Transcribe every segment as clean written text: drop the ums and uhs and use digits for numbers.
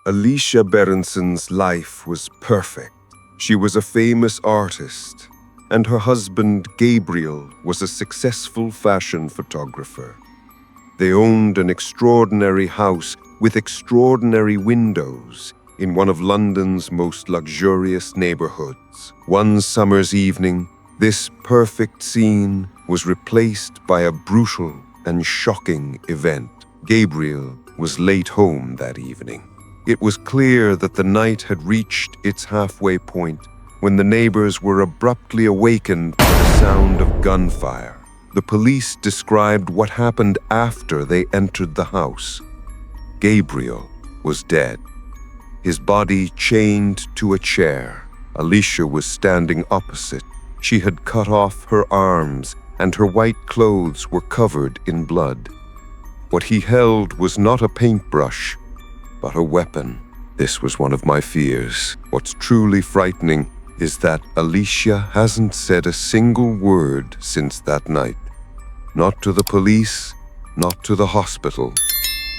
Alicia Berenson's life was perfect. She was a famous artist, and her husband, Gabriel, was a successful fashion photographer. They owned an extraordinary house with extraordinary windows in one of London's most luxurious neighborhoods. One summer's evening, this perfect scene was replaced by a brutal and shocking event. Gabriel was late home that evening. It was clear that the night had reached its halfway point when the neighbors were abruptly awakened by the sound of gunfire. The police described what happened after they entered the house. Gabriel was dead, his body chained to a chair. Alicia was standing opposite. She had cut off her arms, and her white clothes were covered in blood. What he held was not a paintbrush, but a weapon. This was one of my fears. What's truly frightening is that Alicia hasn't said a single word since that night. Not to the police, not to the hospital,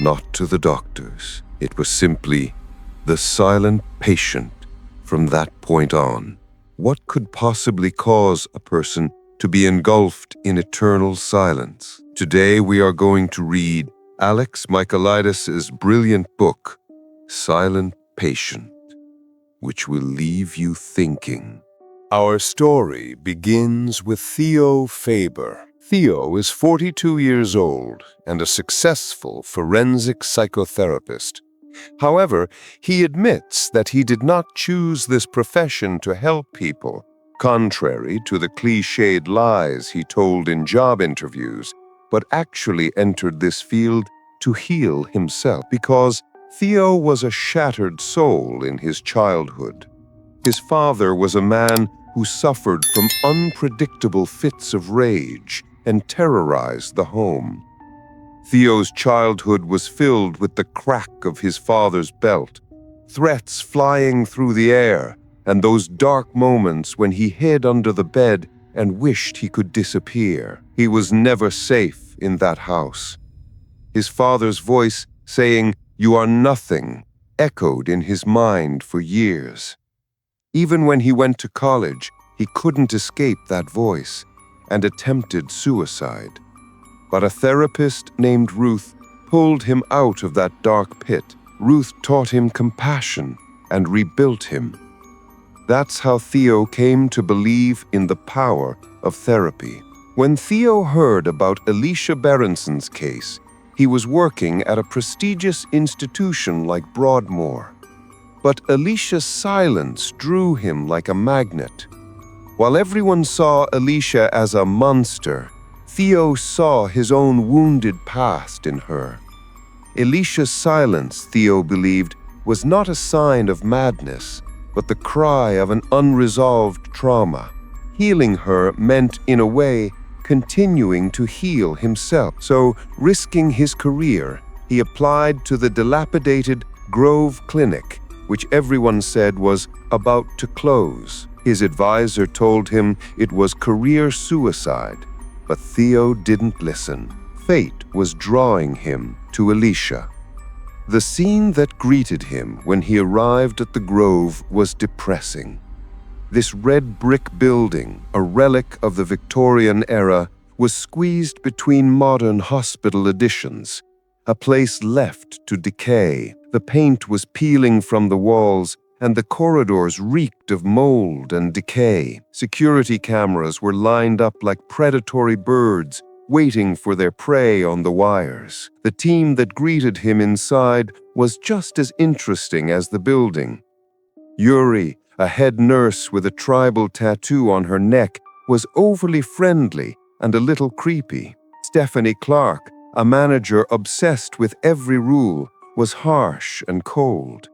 not to the doctors. It was simply the silent patient from that point on. What could possibly cause a person to be engulfed in eternal silence? Today we are going to read Alex Michaelides' brilliant book, Silent Patient, which will leave you thinking. Our story begins with Theo Faber. Theo is 42 years old and a successful forensic psychotherapist. However, he admits that he did not choose this profession to help people, contrary to the cliched lies he told in job interviews, but actually entered this field to heal himself because Theo was a shattered soul in his childhood. His father was a man who suffered from unpredictable fits of rage and terrorized the home. Theo's childhood was filled with the crack of his father's belt, threats flying through the air, and those dark moments when he hid under the bed and wished he could disappear. He was never safe in that house. His father's voice saying, "You are nothing," echoed in his mind for years. Even when he went to college, he couldn't escape that voice and attempted suicide. But a therapist named Ruth pulled him out of that dark pit. Ruth taught him compassion and rebuilt him. That's how Theo came to believe in the power of therapy. When Theo heard about Alicia Berenson's case, he was working at a prestigious institution like Broadmoor. But Alicia's silence drew him like a magnet. While everyone saw Alicia as a monster, Theo saw his own wounded past in her. Alicia's silence, Theo believed, was not a sign of madness, but the cry of an unresolved trauma. Healing her meant, in a way, continuing to heal himself. So, risking his career, he applied to the dilapidated Grove Clinic, which everyone said was about to close. His advisor told him it was career suicide, but Theo didn't listen. Fate was drawing him to Alicia. The scene that greeted him when he arrived at the Grove was depressing. This red brick building, a relic of the Victorian era, was squeezed between modern hospital additions, a place left to decay. The paint was peeling from the walls, and the corridors reeked of mold and decay. Security cameras were lined up like predatory birds, waiting for their prey on the wires. The team that greeted him inside was just as interesting as the building. Yuri, a head nurse with a tribal tattoo on her neck, was overly friendly and a little creepy. Stephanie Clark, a manager obsessed with every rule, was harsh and cold.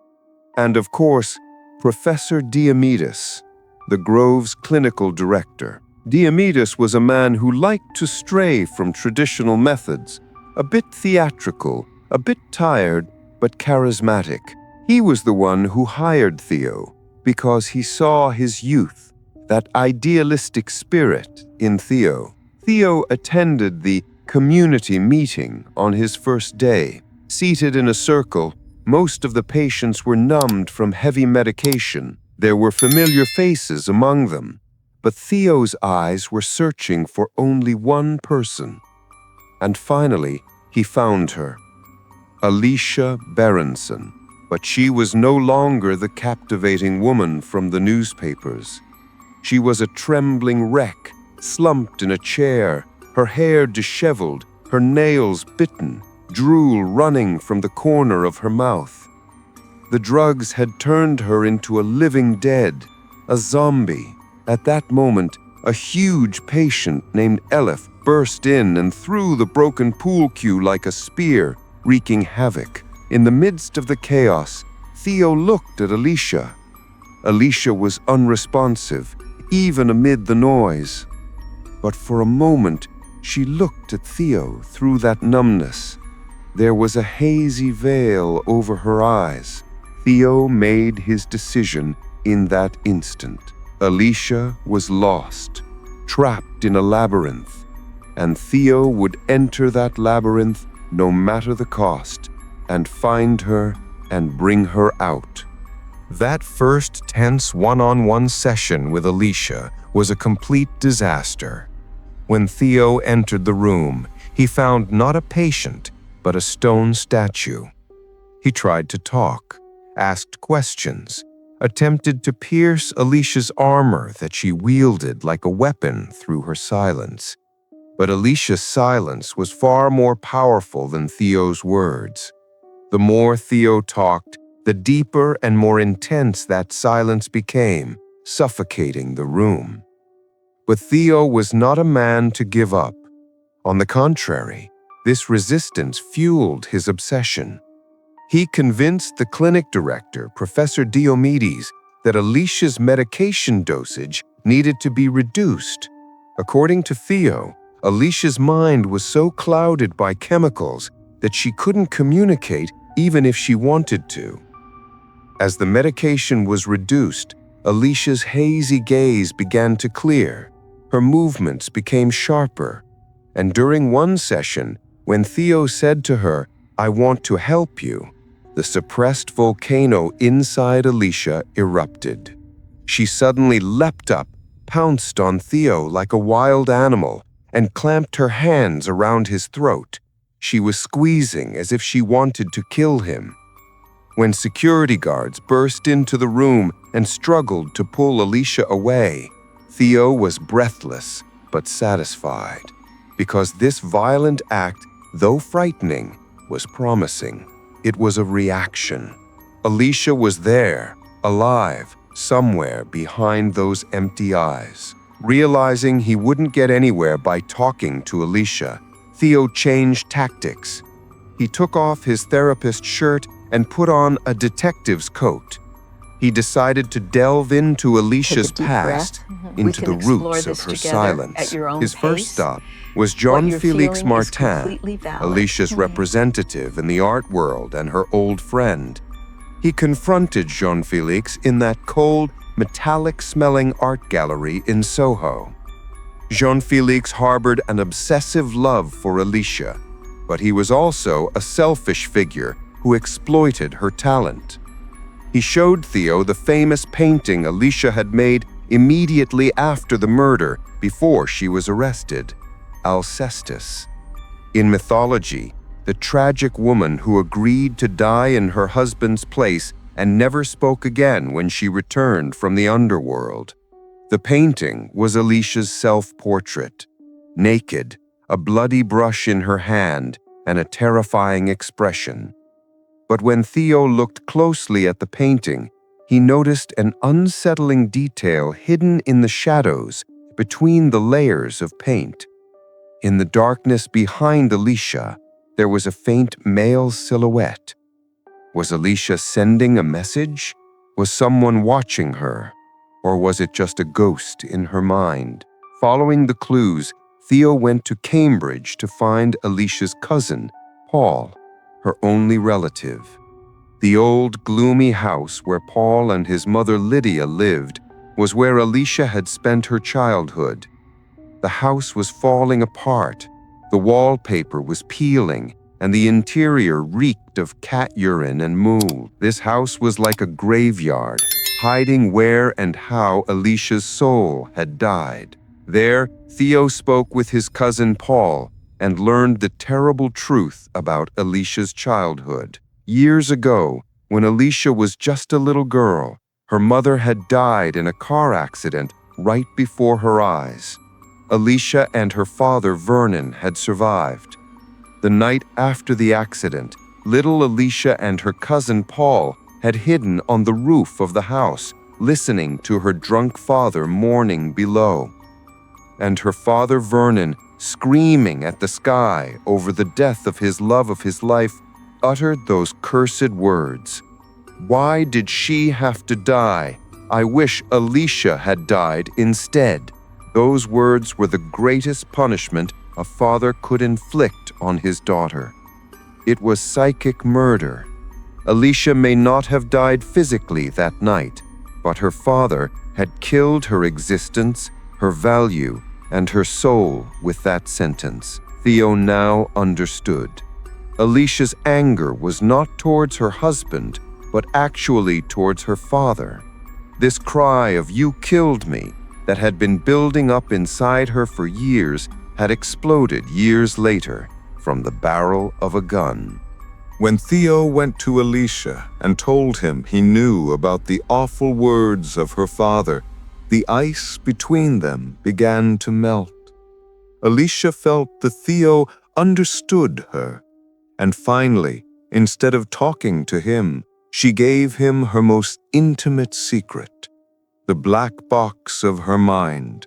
And of course, Professor Diomedes, the Grove's clinical director. Diomedes was a man who liked to stray from traditional methods, a bit theatrical, a bit tired, but charismatic. He was the one who hired Theo because he saw his youth, that idealistic spirit in Theo. Theo attended the community meeting on his first day. Seated in a circle, Most of the patients were numbed from heavy medication. There were familiar faces among them, but Theo's eyes were searching for only one person. And finally, he found her. Alicia Berenson. But she was no longer the captivating woman from the newspapers. She was a trembling wreck, slumped in a chair, her hair disheveled, her nails bitten, drool running from the corner of her mouth. The drugs had turned her into a living dead, a zombie. At that moment, a huge patient named Elif burst in and threw the broken pool cue like a spear, wreaking havoc. In the midst of the chaos, Theo looked at Alicia. Alicia was unresponsive, even amid the noise. But for a moment, she looked at Theo through that numbness. There was a hazy veil over her eyes. Theo made his decision in that instant. Alicia was lost, trapped in a labyrinth, and Theo would enter that labyrinth no matter the cost, and find her and bring her out. That first tense one-on-one session with Alicia was a complete disaster. When Theo entered the room, he found not a patient, but a stone statue. He tried to talk, asked questions, attempted to pierce Alicia's armor that she wielded like a weapon through her silence. But Alicia's silence was far more powerful than Theo's words. The more Theo talked, the deeper and more intense that silence became, suffocating the room. But Theo was not a man to give up. On the contrary, this resistance fueled his obsession. He convinced the clinic director, Professor Diomedes, that Alicia's medication dosage needed to be reduced. According to Theo, Alicia's mind was so clouded by chemicals that she couldn't communicate even if she wanted to. As the medication was reduced, Alicia's hazy gaze began to clear. Her movements became sharper. And during one session, when Theo said to her, "I want to help you," the suppressed volcano inside Alicia erupted. She suddenly leapt up, pounced on Theo like a wild animal, and clamped her hands around his throat. She was squeezing as if she wanted to kill him. When security guards burst into the room and struggled to pull Alicia away, Theo was breathless but satisfied, because this violent act, though frightening, was promising. It was a reaction. Alicia was there, alive, somewhere behind those empty eyes. Realizing he wouldn't get anywhere by talking to Alicia, Theo changed tactics. He took off his therapist's shirt and put on a detective's coat. He decided to delve into Alicia's past, into the roots of her silence. His first stop was Jean-Felix Martin, Alicia's representative in the art world and her old friend. He confronted Jean-Felix in that cold, metallic-smelling art gallery in Soho. Jean-Felix harbored an obsessive love for Alicia, but he was also a selfish figure who exploited her talent. He showed Theo the famous painting Alicia had made immediately after the murder, before she was arrested, Alcestis. In mythology, the tragic woman who agreed to die in her husband's place and never spoke again when she returned from the underworld. The painting was Alicia's self-portrait, naked, a bloody brush in her hand, and a terrifying expression. But when Theo looked closely at the painting, he noticed an unsettling detail hidden in the shadows between the layers of paint. In the darkness behind Alicia, there was a faint male silhouette. Was Alicia sending a message? Was someone watching her? Or was it just a ghost in her mind? Following the clues, Theo went to Cambridge to find Alicia's cousin, Paul, her only relative. The old, gloomy house where Paul and his mother Lydia lived was where Alicia had spent her childhood. The house was falling apart. The wallpaper was peeling, and the interior reeked of cat urine and mold. This house was like a graveyard, hiding where and how Alicia's soul had died. There, Theo spoke with his cousin Paul and learned the terrible truth about Alicia's childhood. Years ago, when Alicia was just a little girl, her mother had died in a car accident right before her eyes. Alicia and her father Vernon had survived. The night after the accident, little Alicia and her cousin Paul had hidden on the roof of the house, listening to her drunk father mourning below. And her father Vernon, screaming at the sky over the death of his love of his life, uttered those cursed words. "Why did she have to die? I wish Alicia had died instead." Those words were the greatest punishment a father could inflict on his daughter. It was psychic murder. Alicia may not have died physically that night, but her father had killed her existence, her value, and her soul with that sentence. Theo now understood. Alicia's anger was not towards her husband, but actually towards her father. This cry of "you killed me" that had been building up inside her for years had exploded years later from the barrel of a gun. When Theo went to Alicia and told him he knew about the awful words of her father, the ice between them began to melt. Alicia felt that Theo understood her, and finally, instead of talking to him, she gave him her most intimate secret, the black box of her mind,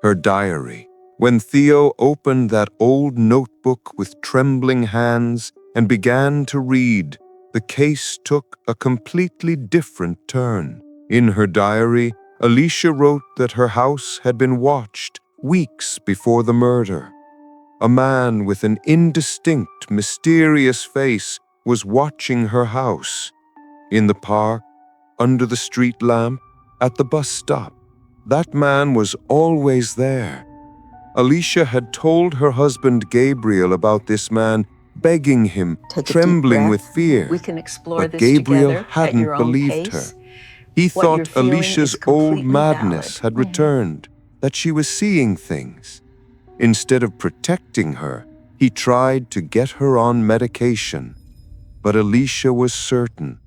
her diary. When Theo opened that old notebook with trembling hands and began to read, the case took a completely different turn. In her diary, Alicia wrote that her house had been watched weeks before the murder. A man with an indistinct, mysterious face was watching her house. In the park, under the street lamp, at the bus stop. That man was always there. Alicia had told her husband Gabriel about this man, begging him, trembling with fear. We can explore but this Gabriel together hadn't at your own believed pace. her. He What you're thought feeling Alicia's is old completely madness valid. had returned, that she was seeing things. Instead of protecting her, he tried to get her on medication. But Alicia was certain.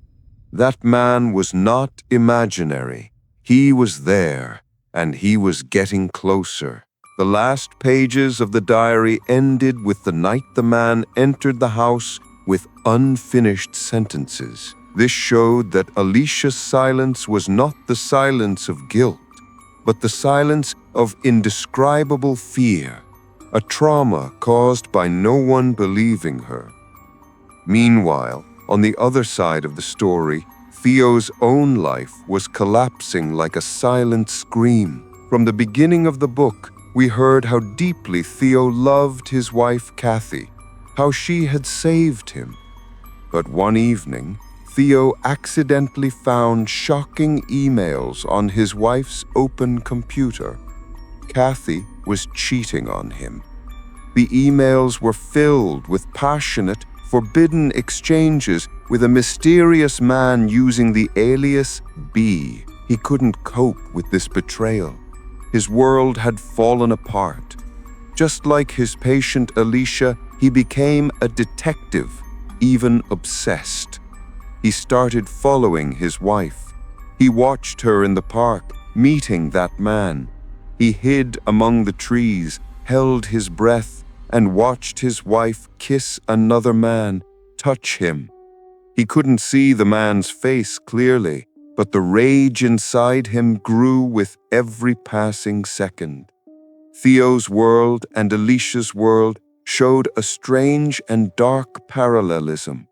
That man was not imaginary. He was there, and he was getting closer. The last pages of the diary ended with the night the man entered the house with unfinished sentences. This showed that Alicia's silence was not the silence of guilt, but the silence of indescribable fear, a trauma caused by no one believing her. Meanwhile, on the other side of the story, Theo's own life was collapsing like a silent scream. From the beginning of the book, we heard how deeply Theo loved his wife Kathy, how she had saved him. But one evening, Theo accidentally found shocking emails on his wife's open computer. Kathy was cheating on him. The emails were filled with passionate, forbidden exchanges with a mysterious man using the alias B. He couldn't cope with this betrayal. His world had fallen apart. Just like his patient Alicia, he became a detective, even obsessed. He started following his wife. He watched her in the park, meeting that man. He hid among the trees, held his breath, and watched his wife kiss another man, touch him. He couldn't see the man's face clearly, but the rage inside him grew with every passing second. Theo's world and Alicia's world showed a strange and dark parallelism.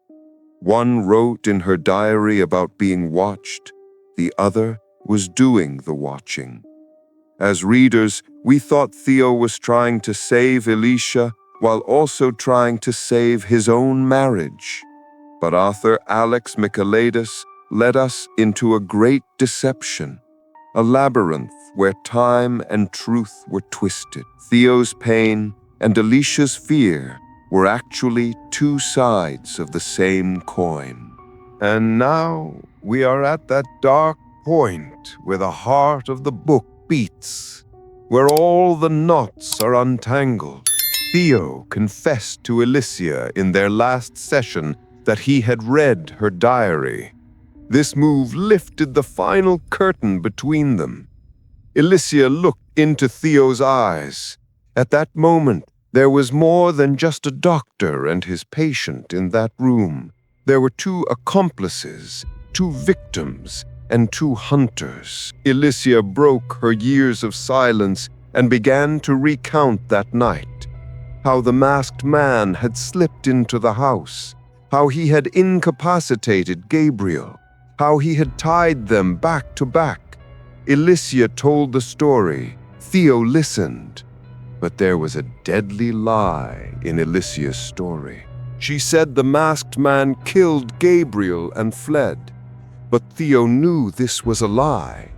One wrote in her diary about being watched, the other was doing the watching. As readers, we thought Theo was trying to save Alicia while also trying to save his own marriage. But author Alex Michaelides led us into a great deception, a labyrinth where time and truth were twisted. Theo's pain and Alicia's fear were actually two sides of the same coin. And now we are at that dark point where the heart of the book beats, where all the knots are untangled. Theo confessed to Alicia in their last session that he had read her diary. This move lifted the final curtain between them. Alicia looked into Theo's eyes. At that moment, there was more than just a doctor and his patient in that room. There were two accomplices, two victims, and two hunters. Alicia broke her years of silence and began to recount that night. How the masked man had slipped into the house, how he had incapacitated Gabriel, how he had tied them back to back. Alicia told the story. Theo listened. But there was a deadly lie in Alicia's story. She said the masked man killed Gabriel and fled. But Theo knew this was a lie.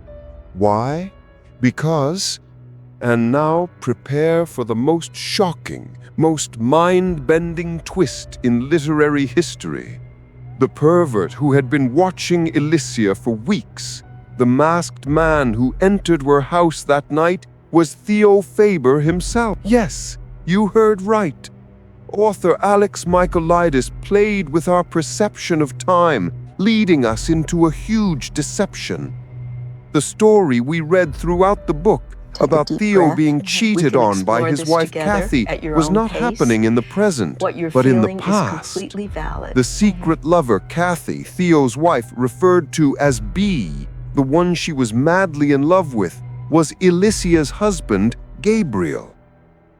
Why? Because, and now prepare for the most shocking, most mind-bending twist in literary history. The pervert who had been watching Alicia for weeks, the masked man who entered her house that night, was Theo Faber himself. Yes, you heard right. Author Alex Michaelides played with our perception of time, leading us into a huge deception. The story we read throughout the book about Theo being cheated on by his wife Kathy was not happening in the present, but in the past. The secret lover Kathy, Theo's wife, referred to as B, the one she was madly in love with, was Alicia's husband, Gabriel.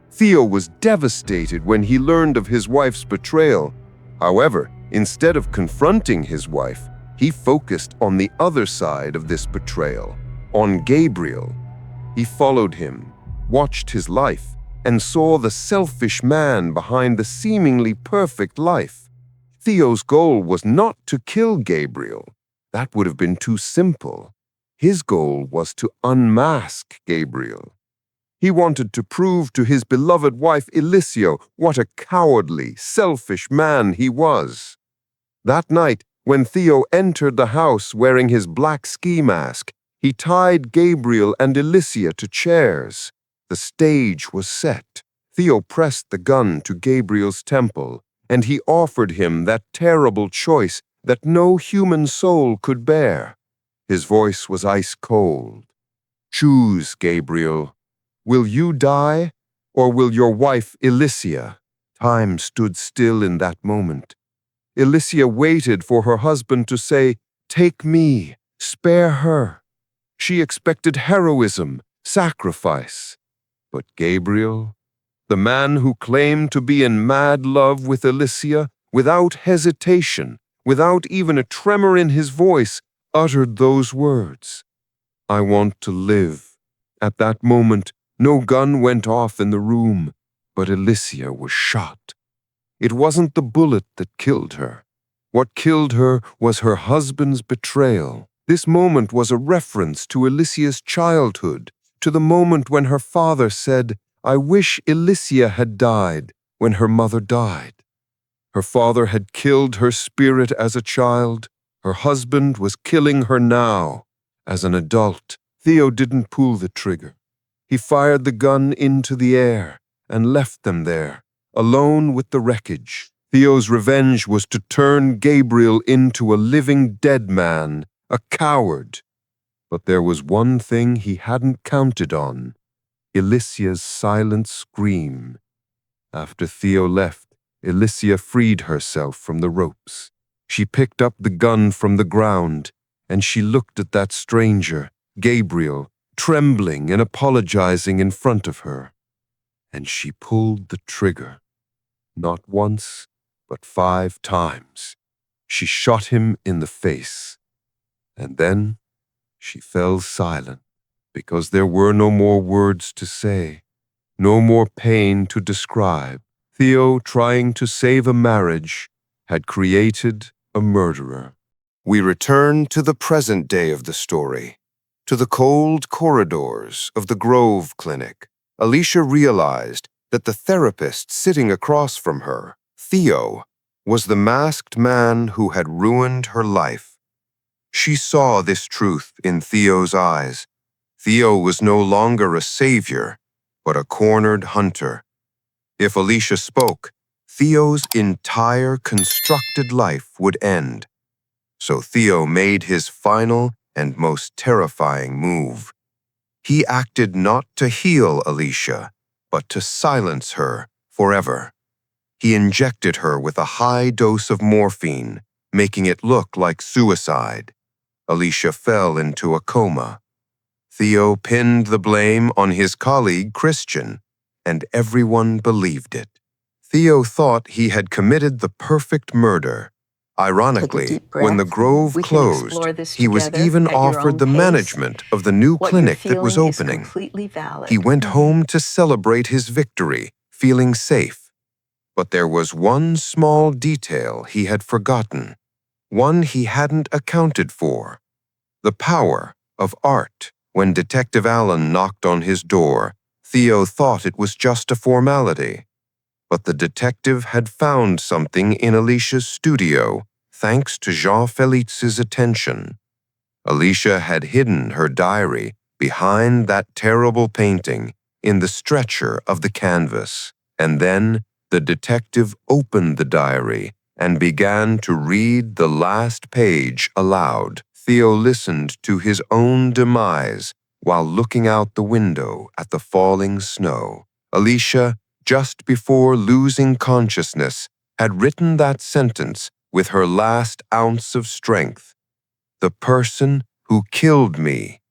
Theo was devastated when he learned of his wife's betrayal. However, instead of confronting his wife, he focused on the other side of this betrayal, on Gabriel. He followed him, watched his life, and saw the selfish man behind the seemingly perfect life. Theo's goal was not to kill Gabriel. That would have been too simple. His goal was to unmask Gabriel. He wanted to prove to his beloved wife Alicia what a cowardly, selfish man he was. That night, when Theo entered the house wearing his black ski mask, he tied Gabriel and Alicia to chairs. The stage was set. Theo pressed the gun to Gabriel's temple, and he offered him that terrible choice that no human soul could bear. His voice was ice cold. Choose, Gabriel. Will you die, or will your wife Alicia? Time stood still in that moment. Alicia waited for her husband to say, "Take me, spare her." She expected heroism, sacrifice. But Gabriel, the man who claimed to be in mad love with Alicia, without hesitation, without even a tremor in his voice, uttered those words, "I want to live." At that moment, no gun went off in the room, but Alicia was shot. It wasn't the bullet that killed her. What killed her was her husband's betrayal. This moment was a reference to Alicia's childhood, to the moment when her father said, "I wish Alicia had died," when her mother died. Her father had killed her spirit as a child. Her husband was killing her now. As an adult, Theo didn't pull the trigger. He fired the gun into the air and left them there, alone with the wreckage. Theo's revenge was to turn Gabriel into a living dead man, a coward. But there was one thing he hadn't counted on: Alicia's silent scream. After Theo left, Alicia freed herself from the ropes. She picked up the gun from the ground, and she looked at that stranger, Gabriel, trembling and apologizing in front of her. And she pulled the trigger. Not once, but 5 times. She shot him in the face. And then she fell silent, because there were no more words to say, no more pain to describe. Theo, trying to save a marriage, had created a murderer. We return to the present day of the story, to the cold corridors of the Grove Clinic. Alicia realized that the therapist sitting across from her, Theo, was the masked man who had ruined her life. She saw this truth in Theo's eyes. Theo was no longer a savior, but a cornered hunter. If Alicia spoke, Theo's entire constructed life would end. So Theo made his final and most terrifying move. He acted not to heal Alicia, but to silence her forever. He injected her with a high dose of morphine, making it look like suicide. Alicia fell into a coma. Theo pinned the blame on his colleague Christian, and everyone believed it. Theo thought he had committed the perfect murder. Ironically, when the grove closed, he was even offered the management of the new clinic that was opening. He went home to celebrate his victory, feeling safe. But there was one small detail he had forgotten, one he hadn't accounted for: the power of art. When Detective Allen knocked on his door, Theo thought it was just a formality. But the detective had found something in Alicia's studio, thanks to Jean-Felix's attention. Alicia had hidden her diary behind that terrible painting in the stretcher of the canvas, and then the detective opened the diary and began to read the last page aloud. Theo listened to his own demise while looking out the window at the falling snow. Alicia, just before losing consciousness, had written that sentence with her last ounce of strength. The person who killed me,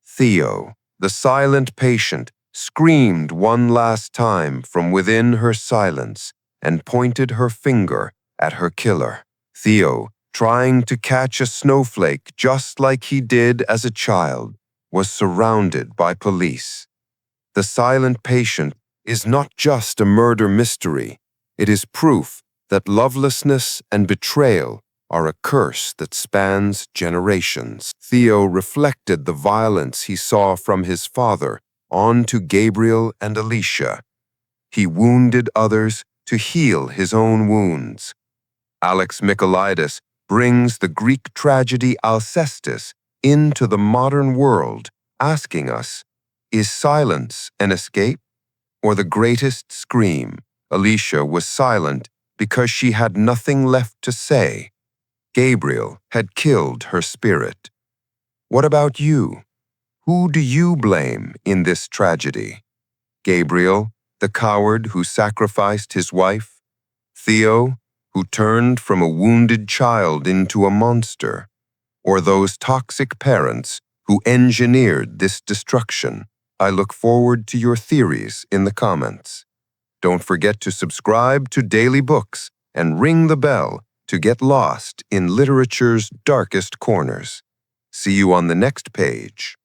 Theo, the silent patient, screamed one last time from within her silence and pointed her finger at her killer. Theo, trying to catch a snowflake just like he did as a child, was surrounded by police. The silent patient is not just a murder mystery. It is proof that lovelessness and betrayal are a curse that spans generations. Theo reflected the violence he saw from his father onto Gabriel and Alicia. He wounded others to heal his own wounds. Alex Michaelides brings the Greek tragedy Alcestis into the modern world, asking us, is silence an escape or the greatest scream? Alicia was silent because she had nothing left to say. Gabriel had killed her spirit. What about you? Who do you blame in this tragedy? Gabriel, the coward who sacrificed his wife? Theo, who turned from a wounded child into a monster? Or those toxic parents who engineered this destruction? I look forward to your theories in the comments. Don't forget to subscribe to Daily Books and ring the bell to get lost in literature's darkest corners. See you on the next page.